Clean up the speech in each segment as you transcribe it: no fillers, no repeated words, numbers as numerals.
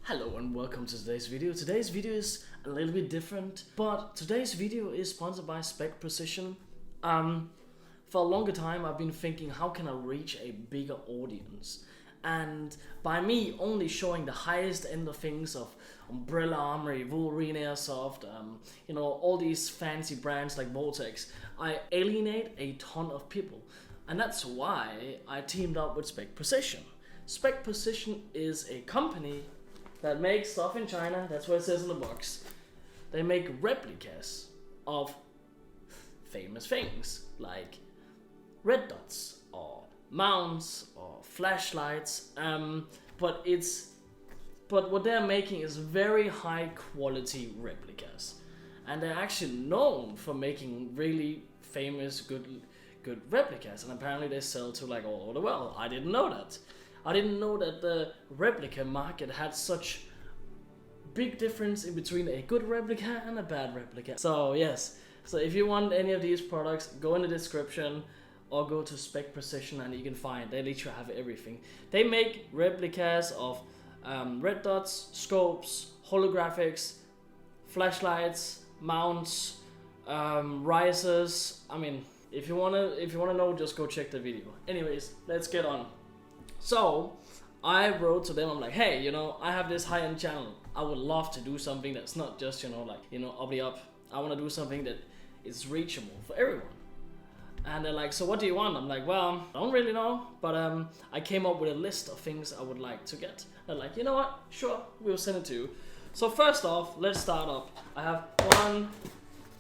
Hello and welcome to today's video. Today's video is a little bit different, but today's video is sponsored by Spec Precision. For a longer time I've been thinking, how can I reach a bigger audience? And by me only showing the highest end of things of Umbrella Armory, Wolverine Airsoft, you know, all these fancy brands like Vortex, I alienate a ton of people. And that's why I teamed up with Spec Precision. Spec Precision is a company that makes stuff in China. That's what it says in the box. They make replicas of famous things like red dots or mounts or flashlights. But what they're making is very high quality replicas, and they're actually known for making really famous good replicas. And apparently they sell to like all over the world. I didn't know that. I didn't know that the replica market had such big difference in between a good replica and a bad replica. So yes, so if you want any of these products, go in the description or go to Spec Precision and you can find, they literally have everything. They make replicas of red dots, scopes, holographics, flashlights, mounts, risers. I mean, if you wanna know, just go check the video. Anyways, let's get on. So I wrote to them, I'm like, hey, you know, I have this high-end channel. I would love to do something that's not just, you know, like, you know, uppity up. I want to do something that is reachable for everyone. And they're like, so what do you want? I'm like, well, I don't really know, but I came up with a list of things I would like to get. They're like, you know what? Sure, we'll send it to you. So first off, let's start up. I have 1,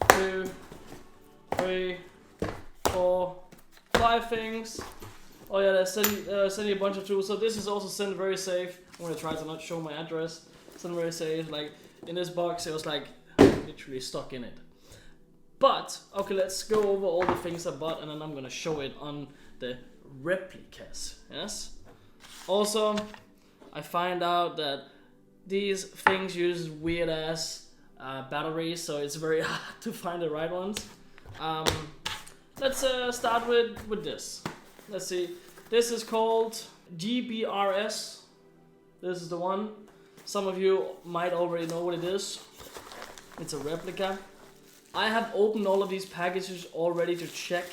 2, 3, 4, 5 things. Oh yeah, they send you a bunch of tools. So this is also sent very safe. I'm gonna try to not show my address. Sent very safe. Like in this box, it was like literally stuck in it. But okay, let's go over all the things I bought, and then I'm gonna show it on the replicas. Yes. Also, I find out that these things use weird ass batteries, so it's very hard to find the right ones. Let's start with this. Let's see, this is called GBRS. This is the one. Some of you might already know what it is. It's a replica. I have opened all of these packages already to check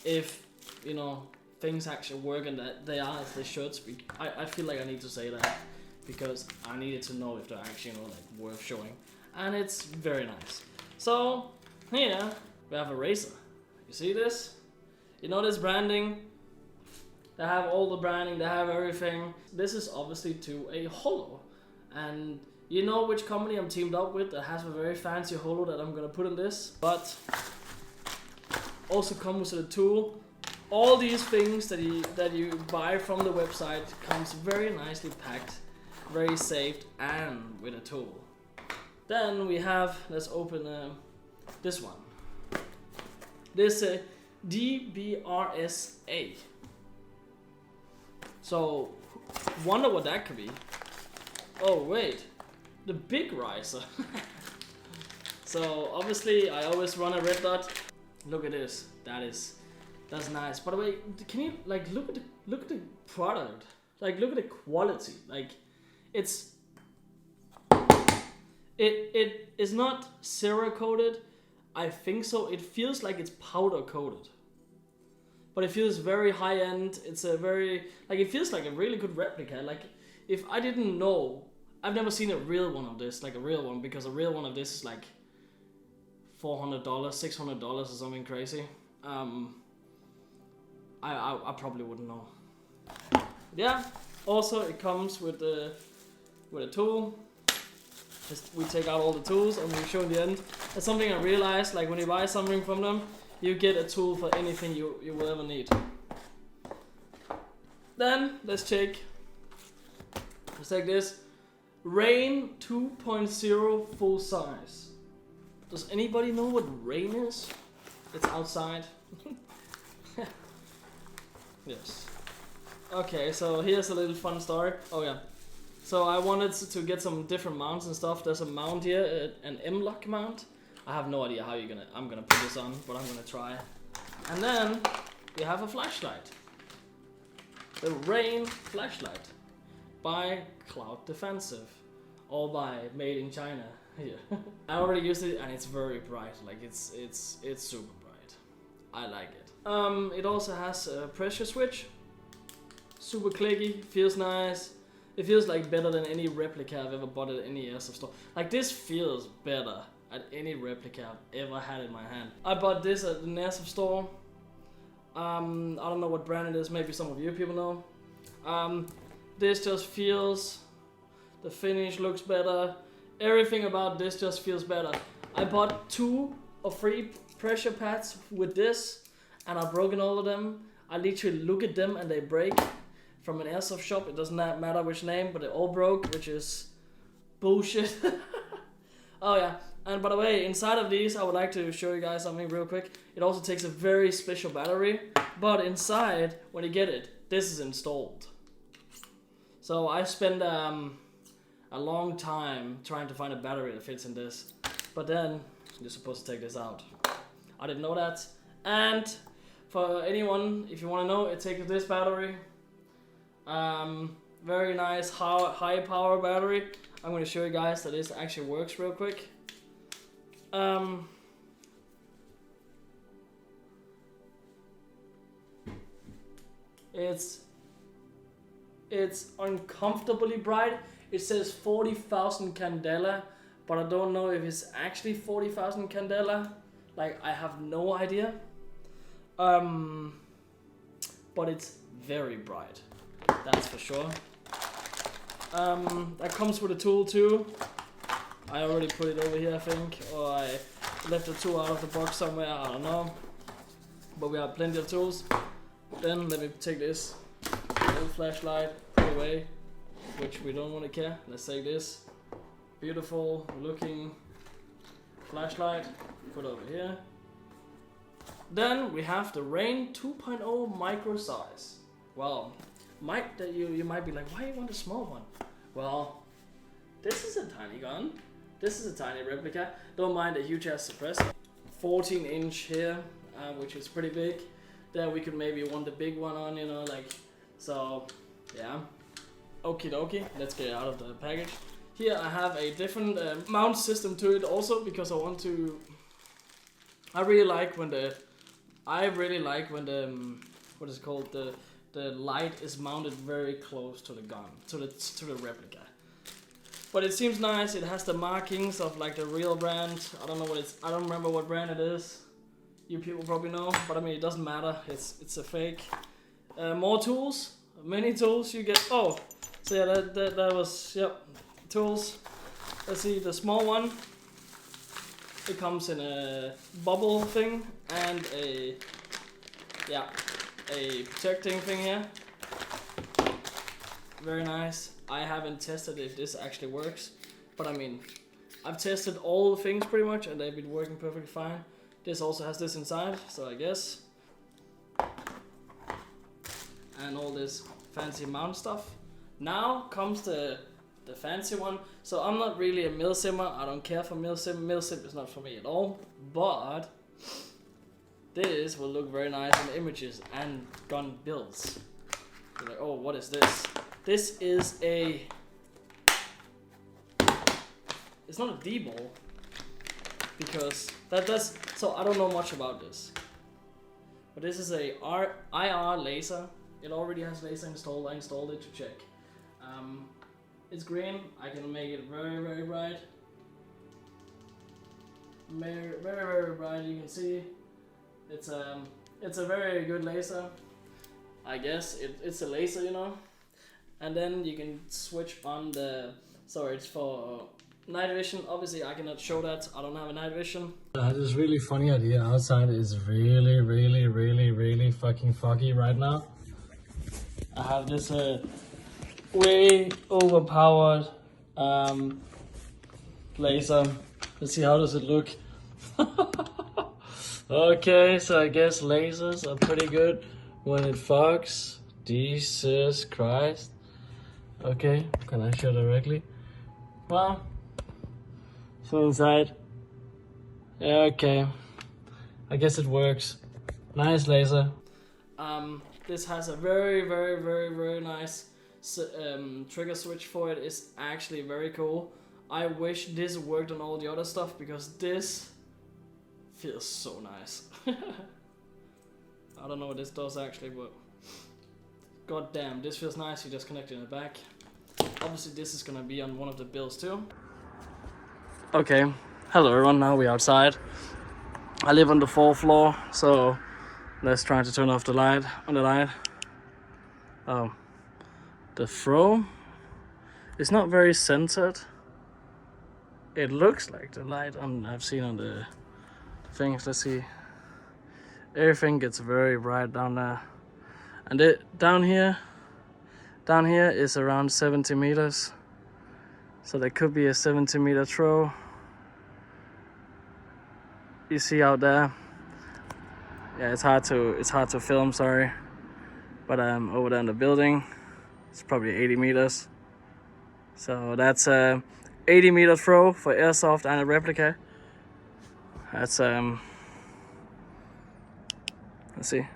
if, you know, things actually work and that they are as they should. I feel like I need to say that because I needed to know if they're actually, you know, like worth showing. And it's very nice. So here we have a razor. You see this? You know this branding? They have all the branding, they have everything. This is obviously to a holo. And you know which company I'm teamed up with that has a very fancy holo that I'm gonna put in this. But also comes with a tool. All these things that you buy from the website comes very nicely packed, very safe, and with a tool. Then we have, let's open this one. This DBRSA. So, wonder what that could be. Oh wait, the big riser. So obviously I always run a red dot. Look at this. That's nice. By the way, can you like look at the product? Like look at the quality. Like it is not Cerakoted. I think so. It feels like it's powder coated. But it feels very high end. It's a very like it feels like a really good replica. Like if I didn't know, I've never seen a real one of this, like a real one, because a real one of this is like $400, $600 or something crazy. I probably wouldn't know. Yeah. Also, it comes with a tool. We take out all the tools and we show in the end. That's something I realized. Like when you buy something from them, you get a tool for anything you will ever need. Then let's take this Rain 2.0 full size. Does anybody know what Rain is? It's outside. Yes. Okay, so here's a little fun story. Oh yeah. So I wanted to get some different mounts and stuff. There's a mount here, an M-lock mount. I have no idea how I'm gonna put this on, but I'm gonna try. And then we have a flashlight. The Rain flashlight by Cloud Defensive, all by Made in China. Here. I already used it and it's very bright. Like it's super bright. I like it. It also has a pressure switch. Super clicky, feels nice. It feels like better than any replica I've ever bought at any Airsoft store. Like this feels better at any replica I've ever had in my hand. I bought this at an Airsoft store. I don't know what brand it is, maybe some of you people know. This just feels, the finish looks better. Everything about this just feels better. I bought 2 or 3 pressure pads with this and I've broken all of them. I literally look at them and they break from an Airsoft shop. It doesn't matter which name, but they all broke, which is bullshit. Oh yeah, and by the way, inside of these, I would like to show you guys something real quick. It also takes a very special battery, but inside, when you get it, this is installed. So I spent a long time trying to find a battery that fits in this, but then you're supposed to take this out. I didn't know that. And for anyone, if you want to know, it takes this battery. Very nice high power battery. I'm going to show you guys that this actually works real quick. It's uncomfortably bright. It says 40,000 candela, but I don't know if it's actually 40,000 candela. Like I have no idea. But it's very bright. That's for sure. That comes with a tool too. I already put it over here, I think, or I left the tool out of the box somewhere, I don't know. But we have plenty of tools. Then let me take this little flashlight, put it away, which we don't want to care. Let's take this beautiful looking flashlight, put over here. Then we have the Rain 2.0 micro size. Well, you might be like, why you want a small one? Well, this is a tiny gun. This is a tiny replica. Don't mind the huge ass suppressor. 14-inch here, which is pretty big. Then we could maybe want the big one on, you know, like, so, yeah. Okie dokie, let's get it out of the package. Here I have a different mount system to it also, because I want to, I really like when the, what is it called, the light is mounted very close to the gun, to the replica. But it seems nice. It has the markings of like the real brand. I don't know I don't remember what brand it is. You people probably know, but I mean it doesn't matter. It's a fake. More tools, many tools you get. Oh, so yeah, that was, yep, tools. Let's see the small one. It comes in a bubble thing and a protecting thing here. Very nice. I haven't tested if this actually works, but I mean, I've tested all the things pretty much and they've been working perfectly fine. This also has this inside, so I guess. And all this fancy mount stuff. Now comes the fancy one. So I'm not really a milsimmer. I don't care for milsim. Milsim is not for me at all. But this will look very nice in the images and gun builds. You're like, oh, what is this? This is a... It's not a D-ball, because that's... So I don't know much about this. But this is a IR laser. It already has laser installed. I installed it to check. It's green. I can make it very, very bright. Very, very, very bright. You can see it's a very good laser. I guess it's a laser, you know. And then you can switch on the... Sorry, it's for night vision. Obviously, I cannot show that. I don't have a night vision. I had this really funny idea. Outside is really, really, really, really fucking foggy right now. I have this way overpowered laser. Let's see, how does it look? Okay, so I guess lasers are pretty good when it fogs. Jesus Christ. Okay, can I show directly? Well, so inside. Yeah, okay. I guess it works. Nice laser. This has a very, very, very, very nice trigger switch for it. It's actually very cool. I wish this worked on all the other stuff because this feels so nice. I don't know what this does actually, but god damn, this feels nice. You just connect it in the back. Obviously this is gonna be on one of the builds too. Okay, hello everyone, now we're outside. I live on the 4th floor, so let's try to turn off the light on the light. Oh, the throw is not very centered. It looks like the light I've seen on the things. Let's see. Everything gets very bright down there, and down here is around 70 meters. So there could be a 70-meter throw. You see out there. Yeah, it's hard to film. Sorry, but over there in the building, it's probably 80 meters. So that's 80-meter throw for airsoft and a replica. That's let's see.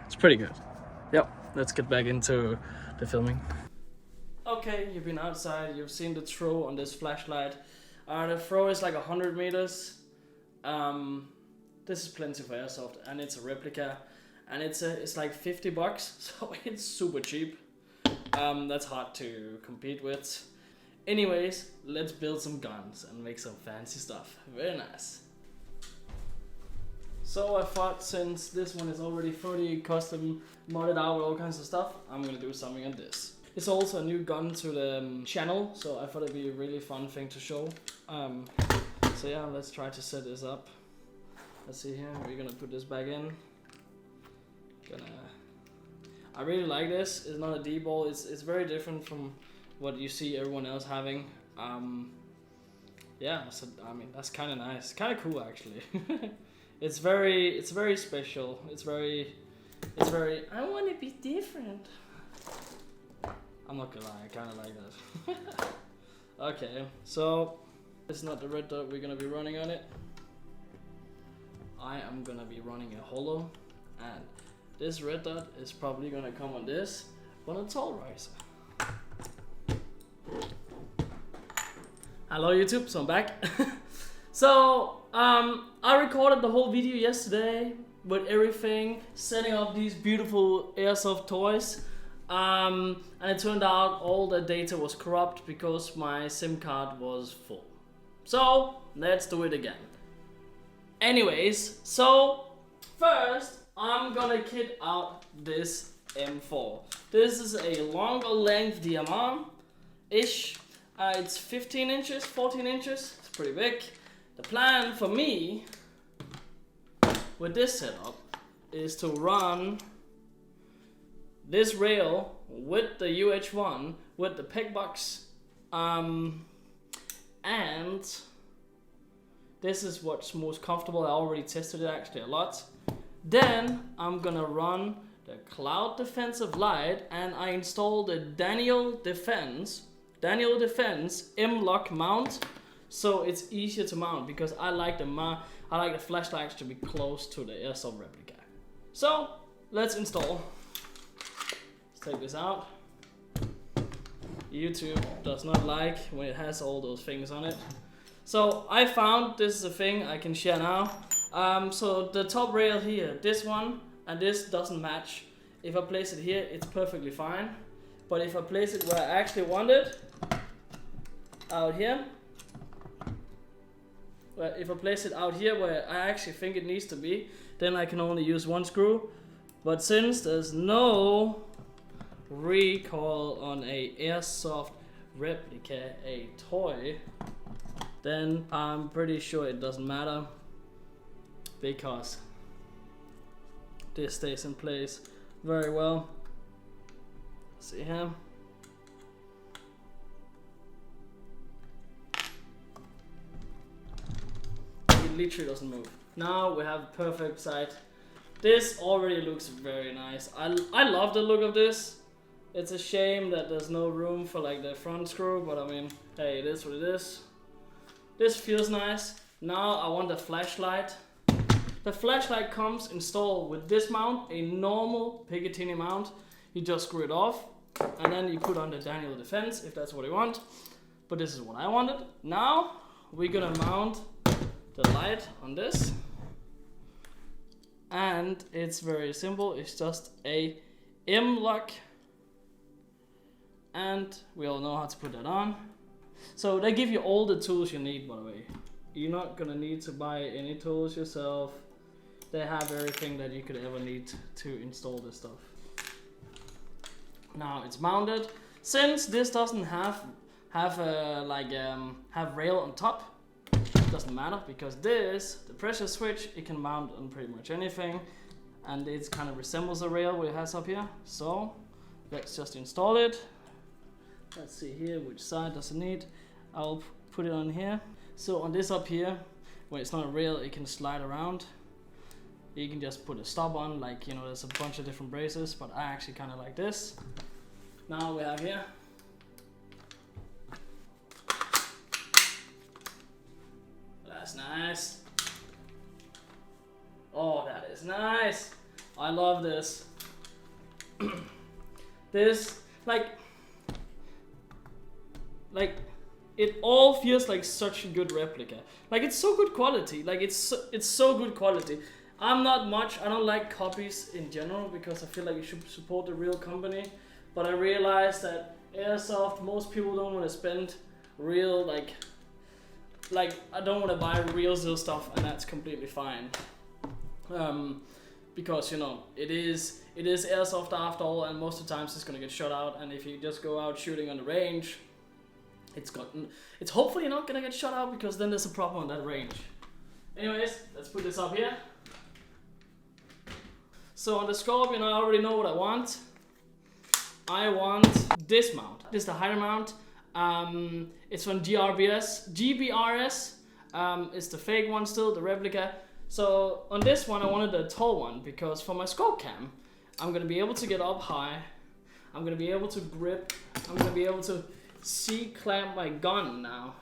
It's pretty good. Yep, let's get back into the filming. Okay, you've been outside, you've seen the throw on this flashlight. The throw is like 100 meters. This is plenty for airsoft, and it's a replica, and it's like $50, so it's super cheap. That's hard to compete with. Anyways, let's build some guns and make some fancy stuff. Very nice. So I thought, since this one is already fully custom modded out with all kinds of stuff, I'm gonna do something on this. It's also a new gun to the channel, so I thought it'd be a really fun thing to show. So yeah, let's try to set this up. Let's see here, we're gonna put this back in. I really like this. It's not a D-ball. It's very different from what you see everyone else having. Yeah, so I mean that's kind of nice, kind of cool actually. It's very special. It's very. I want to be different. I'm not gonna lie, I kind of like that. Okay, so it's not the red dot we're gonna be running on it. I am gonna be running a holo, and this red dot is probably gonna come on this, but a tall riser. Hello YouTube, so I'm back. So I recorded the whole video yesterday with everything, setting up these beautiful Airsoft toys. And it turned out all the data was corrupt because my SIM card was full. So let's do it again. Anyways, so first I'm gonna kit out this M4. This is a longer length DMR-ish. It's 15 inches, 14 inches, it's pretty big. The plan for me with this setup is to run this rail with the UH1 with the peg box, and this is what's most comfortable. I already tested it actually a lot. Then I'm gonna run the Cloud Defensive Light, and I installed the Daniel Defense M-Lock mount. so it's easier to mount because I like the flashlights to be close to the Airsoft replica. So let's install. Let's take this out. YouTube does not like when it has all those things on it. So I found this is a thing I can share now. So the top rail here, this one and this doesn't match. If I place it here, it's perfectly fine. But if I place it where I actually want it, out here, if I place it out here where I actually think it needs to be, then I can only use one screw. But since there's no recoil on a Airsoft replica, a toy, then I'm pretty sure it doesn't matter because this stays in place very well. See here. It literally doesn't move. Now we have a perfect sight. This already looks very nice. I love the look of this. It's a shame that there's no room for like the front screw, but I mean, hey, it is what it is. This feels nice. Now I want the flashlight. The flashlight comes installed with this mount, a normal Picatinny mount. You just screw it off and then you put on the Daniel Defense if that's what you want. But this is what I wanted. Now we're gonna mount the light on this. And it's very simple. It's just a M-lock. And we all know how to put that on. So they give you all the tools you need, by the way. You're not gonna need to buy any tools yourself. They have everything that you could ever need to install this stuff. Now it's mounted. Since this doesn't have rail on top, it doesn't matter because this, the pressure switch, it can mount on pretty much anything, and it kind of resembles a rail what it has up here. So let's just install it. Let's see here which side does it need. I'll put it on here. So on this up here, when it's not a rail, it can slide around. You can just put a stop on, like, you know, there's a bunch of different braces, but I actually kind of like this. Now we have here. That's nice. Oh, that is nice. I love this. This, like, it all feels like such a good replica. Like, it's so good quality. Like, it's so good quality. I don't like copies in general because I feel like you should support the real company. But I realized that Airsoft, most people don't want to spend real, like I don't want to buy real stuff, and that's completely fine. Because, you know, it is Airsoft after all, and most of the times it's gonna get shot out. And if you just go out shooting on the range, it's hopefully not gonna get shot out because then there's a problem on that range. Anyways, let's put this up here. So on the Scorpion, I already know what I want. I want this mount. This is the higher mount. It's from GBRS. It's the fake one still, the replica. So on this one, I wanted the tall one because for my scope cam, I'm gonna be able to get up high. I'm gonna be able to grip. I'm gonna be able to clamp my gun now,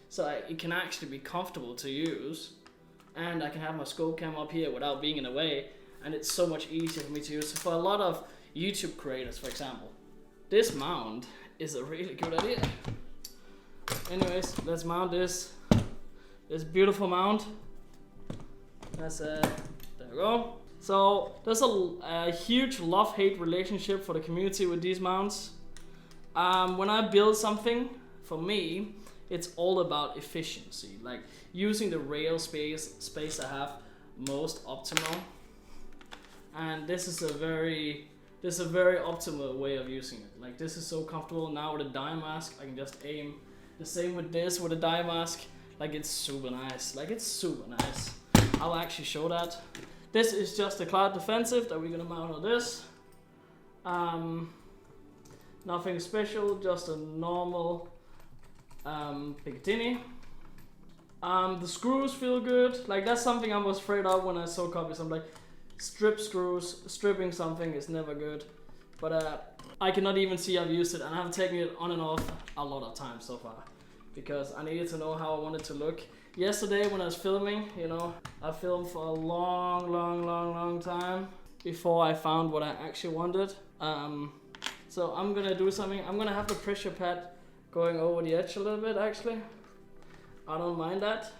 so it can actually be comfortable to use, and I can have my scope cam up here without being in the way, and it's so much easier for me to use. So for a lot of YouTube creators, for example, this mount is a really good idea. Anyways, let's mount this beautiful mount. That's there we go. So there's a huge love-hate relationship for the community with these mounts. When I build something, for me, it's all about efficiency, like using the rail space I have most optimal. And this is a very optimal way of using it. Like, this is so comfortable. Now with a dye mask, I can just aim. The same with this, with a dye mask. Like, it's super nice. I'll actually show that. This is just a cloud defensive that we're gonna mount on this. Nothing special, just a normal Picatinny. The screws feel good. Like, that's something I was afraid of when I saw copies. I'm like, stripping something is never good. But I cannot even see I've used it, and I've taken it on and off a lot of times so far. because I needed to know how I wanted to look. Yesterday when I was filming, you know, I filmed for a long time before I found what I actually wanted. So I'm gonna do something. I'm gonna have the pressure pad going over the edge a little bit actually. I don't mind that.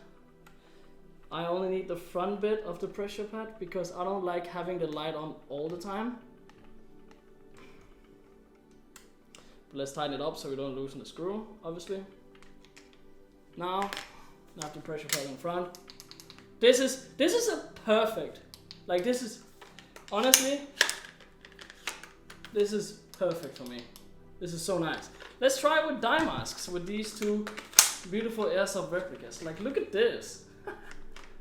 I only need the front bit of the pressure pad because I don't like having the light on all the time. But let's tighten it up so we don't loosen the screw, obviously. Now, I have the pressure pad in front. This is a perfect, like this is, honestly, this is perfect for me. This is so nice. Let's try it with dye masks with these two beautiful Airsoft replicas. Like, look at this.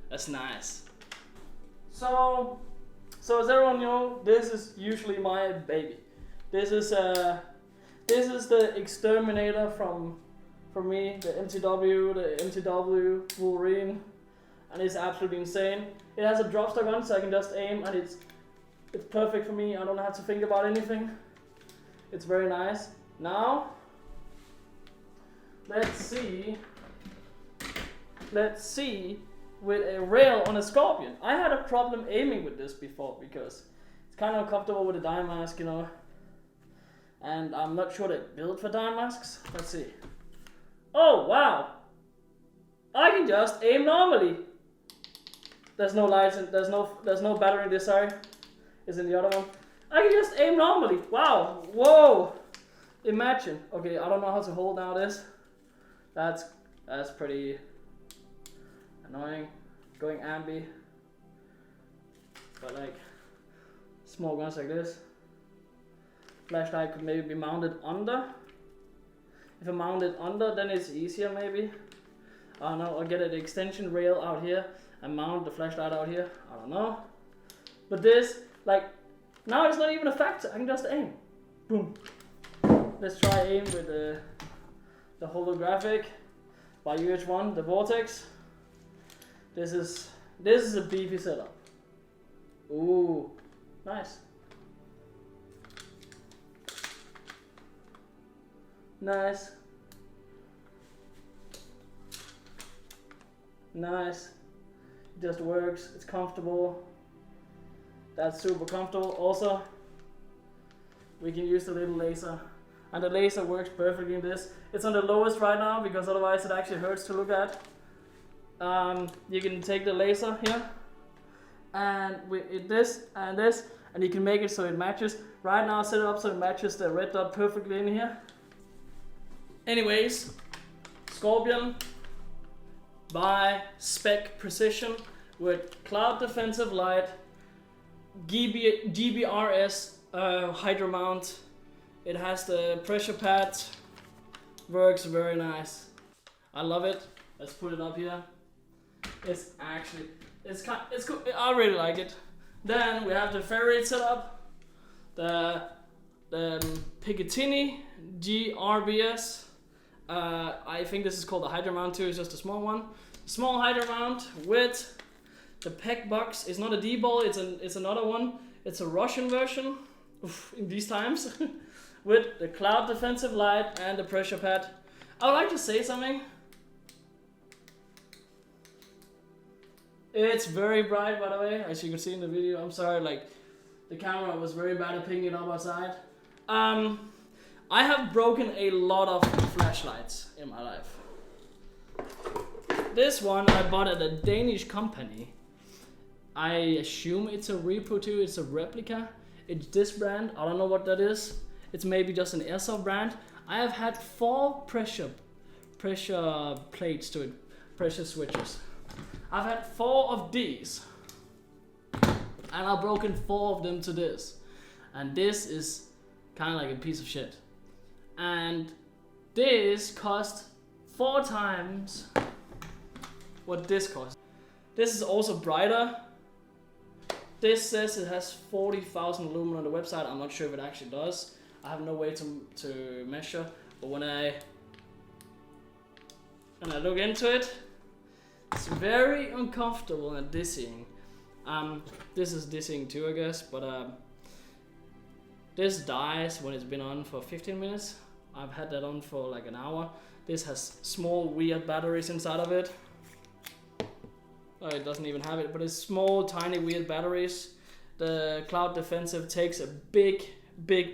That's nice. So as everyone knows, this is usually my baby. This is the exterminator from me, the MTW Wolverine, and it's absolutely insane. It has a drop stock on, so I can just aim, and it's perfect for me. I don't have to think about anything. It's very nice. Now, let's see with a rail on a Scorpion. I had a problem aiming with this before because it's kind of uncomfortable with a dye mask, you know. And I'm not sure they're built for dye masks. Let's see. Oh wow! I can just aim normally. There's no lights and there's no battery in this side. It's in the other one. I can just aim normally. Wow! Whoa! Imagine. Okay, I don't know how to hold now this. That's pretty annoying. Going ambi. But like small guns like this. Flashlight could maybe be mounted under. If I mount it under, then it's easier maybe. I don't know, I'll get an extension rail out here and mount the flashlight out here. I don't know. But this, like, now it's not even a factor. I can just aim. Boom. Let's try aim with the holographic by UH1, the Vortex. This is a beefy setup. Ooh, nice. Nice. Nice. It just works. It's comfortable. That's super comfortable. Also, we can use the little laser. And the laser works perfectly in this. It's on the lowest right now because otherwise it actually hurts to look at. You can take the laser here and with this and this, and you can make it so it matches. Right now I set it up so it matches the red dot perfectly in here. Anyways, Scorpion by Spec Precision with Cloud Defensive Light, GBRS Hydro Mount. It has the pressure pads, works very nice. I love it. Let's put it up here. It's cool. I really like it. Then we have the ferrite setup, the Picatinny GRBS. I think this is called the Hydro Mount too. It's just a small one. Small Hydro Mount with the PEC box. It's not a D-ball. It's another one. It's a Russian version. Oof, in these times. With the Cloud Defensive Light and the pressure pad. I would like to say something. It's very bright, by the way, as you can see in the video. I'm sorry, like the camera was very bad at picking it up outside. I have broken a lot of flashlights in my life. This one I bought at a Danish company. I assume it's a repro too. It's a replica. It's this brand. I don't know what that is. It's maybe just an Airsoft brand. I have had 4 pressure plates to it, pressure switches. I've had 4 of these, and I've broken 4 of them to this. And this is kind of like a piece of shit. And this cost 4 times what this cost. This is also brighter. This says it has 40,000 lumen on the website. I'm not sure if it actually does. I have no way to measure, but when I look into it, it's very uncomfortable and dizzying. This is dizzying too, I guess, but this dies when it's been on for 15 minutes. I've had that on for like an hour. This has small weird batteries inside of it. Oh, it doesn't even have it, but it's small, tiny, weird batteries. The Cloud Defensive takes a big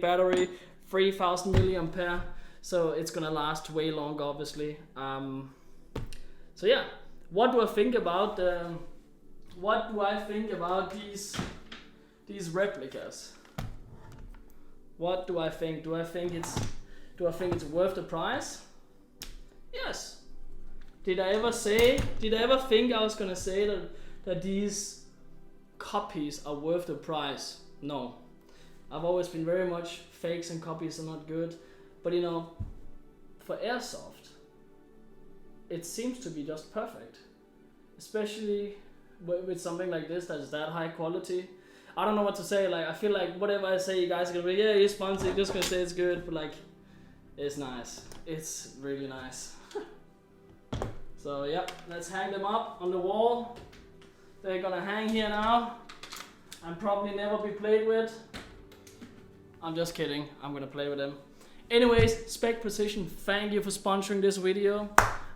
battery, 3000 milliampere, so it's gonna last way longer, obviously. So yeah, what do I think about these replicas? What do I think? Do I think it's worth the price? Yes. Did I ever think I was gonna say that these copies are worth the price? No. I've always been very much fakes and copies are not good. But you know, for Airsoft, it seems to be just perfect. Especially with something like this that is that high quality. I don't know what to say. Like, I feel like whatever I say, you guys are gonna be, yeah, you're sponsored, you're just gonna say it's good, but like, it's nice. It's really nice. So yeah, let's hang them up on the wall. They're gonna hang here now and probably never be played with. I'm just kidding, I'm gonna play with them. Anyways, Spec Precision, thank you for sponsoring this video.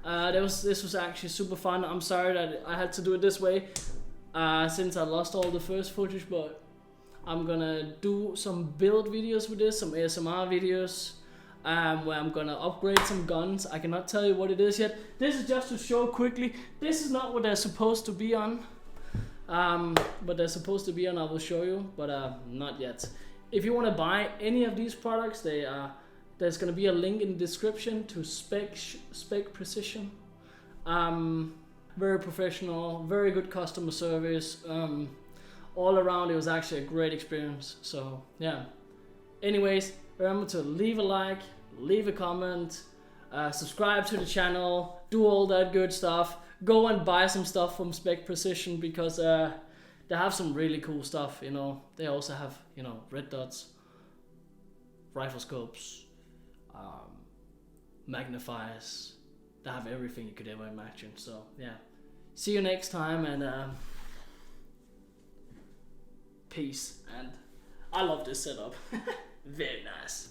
This was actually super fun. I'm sorry that I had to do it this way since I lost all the first footage, but I'm gonna do some build videos with this, some ASMR videos, where I'm gonna upgrade some guns. I cannot tell you what it is yet. This is just to show quickly. This is not what they're supposed to be on, but they're supposed to be on. I will show you, but not yet. If you want to buy any of these products, there's gonna be a link in the description to Spec Precision. Very professional, very good customer service. All around, it was actually a great experience. So yeah. Anyways, remember to leave a like, leave a comment, subscribe to the channel, do all that good stuff. Go and buy some stuff from Spec Precision because they have some really cool stuff, you know. They also have, you know, red dots, rifle scopes, magnifiers. They have everything you could ever imagine. So yeah, see you next time, and peace. And I love this setup. Very nice.